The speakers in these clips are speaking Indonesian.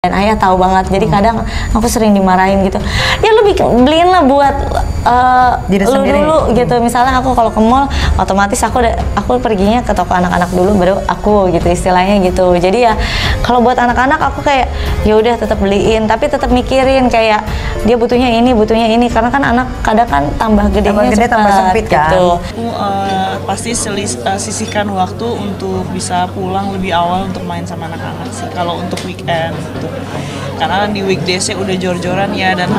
Dan ayah tahu banget, jadi kadang aku sering dimarahin gitu. Ya lu beliin lah buat diri lu sendiri dulu gitu. Misalnya aku kalau ke mall, otomatis aku perginya ke toko anak-anak dulu, baru aku gitu istilahnya gitu. Jadi ya kalau buat anak-anak aku kayak ya udah tetap beliin, tapi tetap mikirin kayak dia butuhnya ini, karena kan anak kadang kan tambah gedenya gede tambah sempit kan. gitu. Aku pasti sisihkan waktu untuk bisa pulang lebih awal untuk main sama anak-anak sih kalau untuk weekend gitu. Karena di weekdays udah jor-joran ya, dan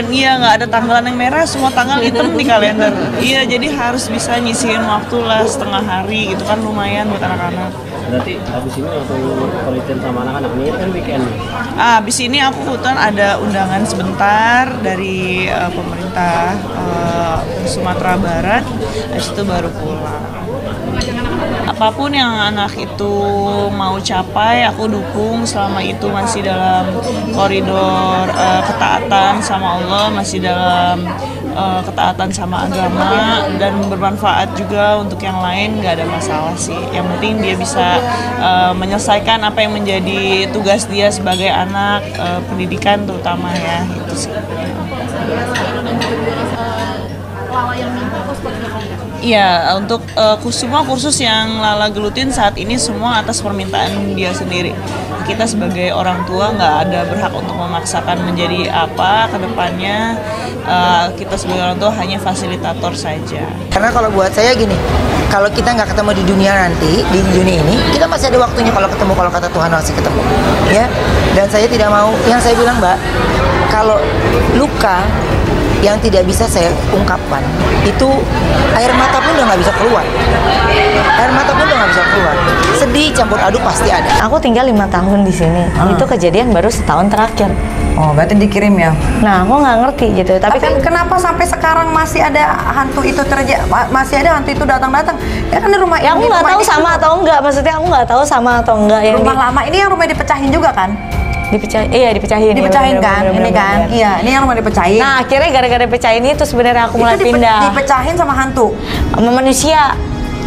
iya nggak ada tanggalan yang merah, semua tanggal hitam di kalender. Iya, jadi harus bisa nyisihin waktu lah setengah hari gitu kan, lumayan buat anak-anak. Berarti habis ini langsung quality sama anak-anak, ini kan weekend. Habis ini aku kebetulan ada undangan sebentar dari pemerintah Sumatera Barat, habis itu baru pulang. Apapun yang anak itu mau capai, aku dukung selama itu masih dalam koridor ketaatan sama Allah, masih dalam ketaatan sama agama, dan bermanfaat juga untuk yang lain, nggak ada masalah sih. Yang penting dia bisa menyelesaikan apa yang menjadi tugas dia sebagai anak, pendidikan terutama ya, itu sih. Iya, untuk semua kursus yang Lala gelutin saat ini semua atas permintaan dia sendiri. Kita sebagai orang tua nggak ada berhak untuk memaksakan menjadi apa ke depannya. Kita sebagai orang tua hanya fasilitator saja. Karena kalau buat saya gini, kalau kita nggak ketemu di dunia nanti, di dunia ini, kita masih ada waktunya kalau ketemu, kalau kata Tuhan masih ketemu, ya. Dan saya tidak mau, yang saya bilang Mbak, kalau luka yang tidak bisa saya ungkapkan, itu air mata pun udah nggak bisa keluar. Air mata pun udah nggak bisa keluar. Sedih campur aduk pasti ada. Aku tinggal 5 tahun di sini. Itu kejadian baru setahun terakhir. Oh, berarti dikirim ya? Nah, aku nggak ngerti gitu. Tapi kan kenapa sampai sekarang masih ada hantu itu masih ada hantu itu datang-datang? Ya kan di rumah. Ya aku nggak tahu sama atau enggak. Maksudnya aku nggak tahu sama atau enggak. Yang rumah lama ini yang rumah dipecahin juga kan? Dipecahin kan, ini kan, iya, ini yang rumah dipecahin. Nah, akhirnya gara-gara dipecahin itu sebenarnya aku mulai pindah. Dipecahin sama hantu? Sama manusia.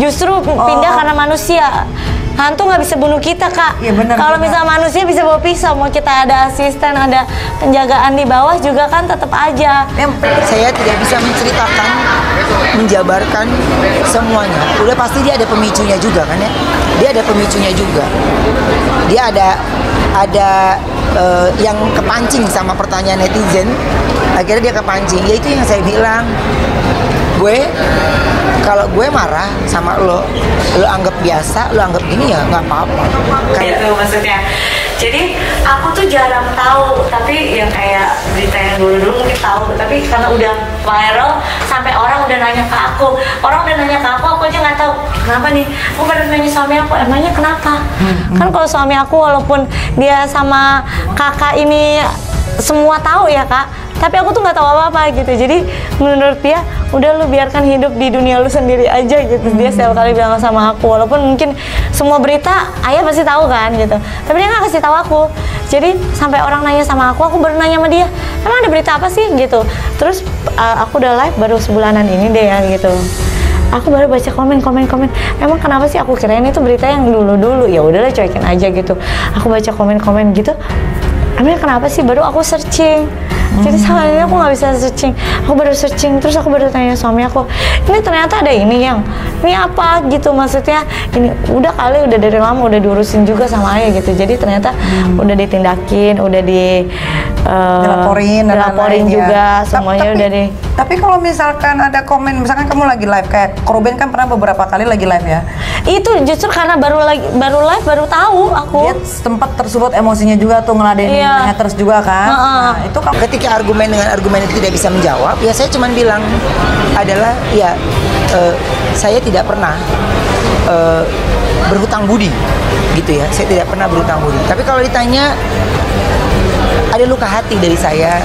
Justru pindah karena manusia. Hantu nggak bisa bunuh kita, Kak. Iya, benar. Kalau misalnya manusia bisa bawa pisau, mau kita ada asisten, ada penjagaan di bawah juga kan tetap aja. Saya tidak bisa menceritakan, menjabarkan semuanya. Udah pasti dia ada pemicunya juga kan ya. Dia ada pemicunya juga. Dia ada yang kepancing sama pertanyaan netizen, akhirnya dia kepancing. Ya itu yang saya bilang, kalau gue marah sama lo anggap biasa, lo anggap gini ya nggak apa-apa. Itu maksudnya. Jadi aku tuh jarang tahu, tapi yang kayak berita yang dulu mungkin tahu, tapi karena udah viral sampai orang udah nanya ke aku, aku aja nggak tahu kenapa nih. Aku pada nanya suami aku, emangnya kenapa? Kan kalau suami aku walaupun dia sama kakak ini semua tahu ya Kak, tapi aku tuh nggak tahu apa-apa gitu. Jadi menurut dia udah lu biarkan hidup di dunia lu sendiri aja gitu. Dia setiap kali bilang sama aku, walaupun mungkin semua berita ayah pasti tahu kan gitu, tapi dia nggak kasih tahu aku. Jadi sampai orang nanya sama aku baru nanya sama dia, emang ada berita apa sih gitu. Terus aku udah live baru sebulanan ini deh ya gitu. Aku baru baca komen, emang kenapa sih, aku kirain itu berita yang dulu, ya udahlah cuekin aja gitu. Aku baca komen gitu, emangnya kenapa sih, baru aku searching. Jadi selama ini aku nggak bisa searching. Aku baru searching, terus aku baru tanya suami aku, ini ternyata ada ini apa gitu, maksudnya ini udah dari lama udah diurusin juga sama ayah gitu. Jadi ternyata udah ditindakin, udah dilaporin juga, semuanya udah di. Tapi kalau misalkan ada komen, misalkan kamu lagi live, kayak Korben kan pernah beberapa kali lagi live ya. Itu justru karena baru live baru tahu aku. Dia sempat tersulut emosinya juga tuh, ngeladenin haters juga kan. Nah, itu kan ketika argumen dengan argumen itu tidak bisa menjawab, ya saya cuman bilang adalah ya saya tidak pernah berhutang budi gitu ya. Saya tidak pernah berhutang budi. Tapi kalau ditanya, ada luka hati dari saya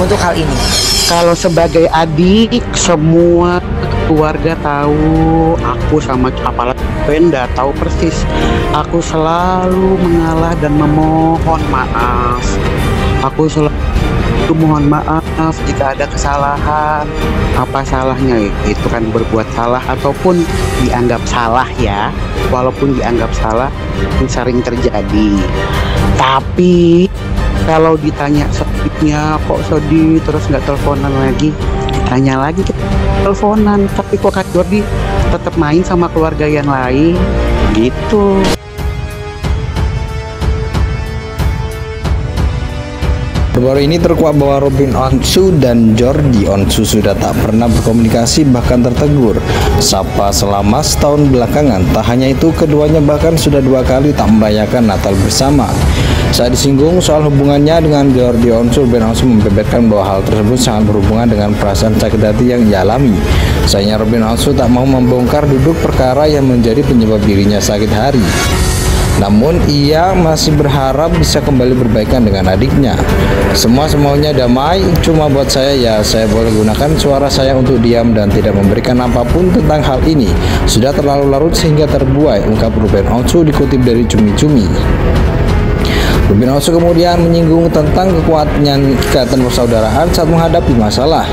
untuk hal ini. Kalau sebagai adik, semua keluarga tahu aku sama apalagi Penda tahu persis. Aku selalu mengalah dan memohon maaf. Aku selalu mohon maaf jika ada kesalahan. Apa salahnya? Itu kan berbuat salah ataupun dianggap salah ya. Walaupun dianggap salah, itu sering terjadi. Tapi kalau ditanya sedihnya kok sedih terus nggak teleponan lagi, ditanya lagi kita teleponan, tapi kok Kak Jordi tetap main sama keluarga yang lain gitu. Baru ini terkuak bahwa Robin Onsu dan Jordi Onsu sudah tak pernah berkomunikasi, bahkan tertegur sapa selama setahun belakangan. Tak hanya itu, keduanya bahkan sudah 2 kali tak merayakan Natal bersama. Saat disinggung soal hubungannya dengan Jordi Onsu, Robin Onsu membeberkan bahwa hal tersebut sangat berhubungan dengan perasaan sakit hati yang ia alami. Sayangnya Robin Onsu tak mau membongkar duduk perkara yang menjadi penyebab dirinya sakit hati. Namun ia masih berharap bisa kembali berbaikan dengan adiknya. Semua semaunya damai, cuma buat saya ya saya boleh gunakan suara saya untuk diam dan tidak memberikan apapun tentang hal ini. Sudah terlalu larut sehingga terbuai, ungkap Robin Onsu dikutip dari Cumi-Cumi. Robin Onsu kemudian menyinggung tentang kekuatannya ikatan persaudaraan saat menghadapi masalah.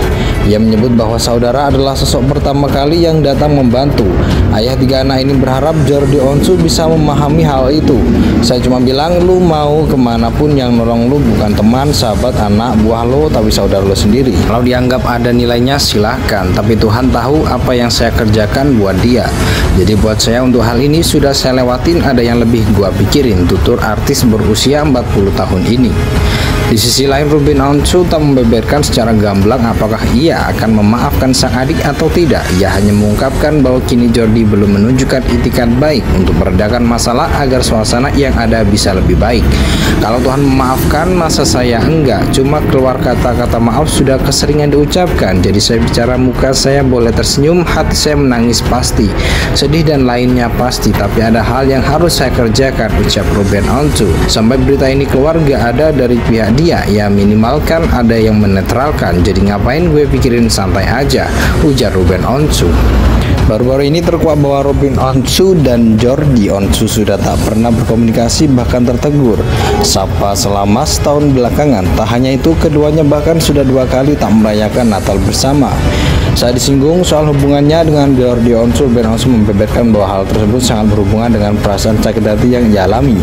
Ia menyebut bahwa saudara adalah sosok pertama kali yang datang membantu. Ayah 3 anak ini berharap Jordi Onsu bisa memahami hal itu. Saya cuma bilang, lu mau kemanapun yang nolong lu bukan teman, sahabat, anak, buah lo, tapi saudara lo sendiri. Kalau dianggap ada nilainya silahkan, tapi Tuhan tahu apa yang saya kerjakan buat dia. Jadi buat saya untuk hal ini sudah saya lewatin, ada yang lebih gua pikirin, tutur artis berusia 40 tahun ini. Di sisi lain, Robin Onsu tak membeberkan secara gamblang apakah ia akan memaafkan sang adik atau tidak. Ia hanya mengungkapkan bahwa kini Jordi belum menunjukkan itikat baik untuk meredakan masalah agar suasana yang ada bisa lebih baik. Kalau Tuhan memaafkan, masa saya enggak? Cuma keluar kata-kata maaf sudah keseringan diucapkan. Jadi saya bicara, muka saya boleh tersenyum, hati saya menangis pasti, sedih dan lainnya pasti. Tapi ada hal yang harus saya kerjakan, ucap Robin Onsu. Sampai berita ini keluar gak ada dari pihak dia, ya minimalkan ada yang menetralkan. Jadi ngapain gue pikirin, santai aja, ujar Robin Onsu. Baru-baru ini terkuak bahwa Robin Onsu dan Jordi Onsu sudah tak pernah berkomunikasi, bahkan tertegur sapa selama setahun belakangan. Tak hanya itu, keduanya bahkan sudah 2 kali tak merayakan Natal bersama. Saat disinggung soal hubungannya dengan Jordi Onsu, Robin Onsu membeberkan bahwa hal tersebut sangat berhubungan dengan perasaan sakit hati yang ia alami.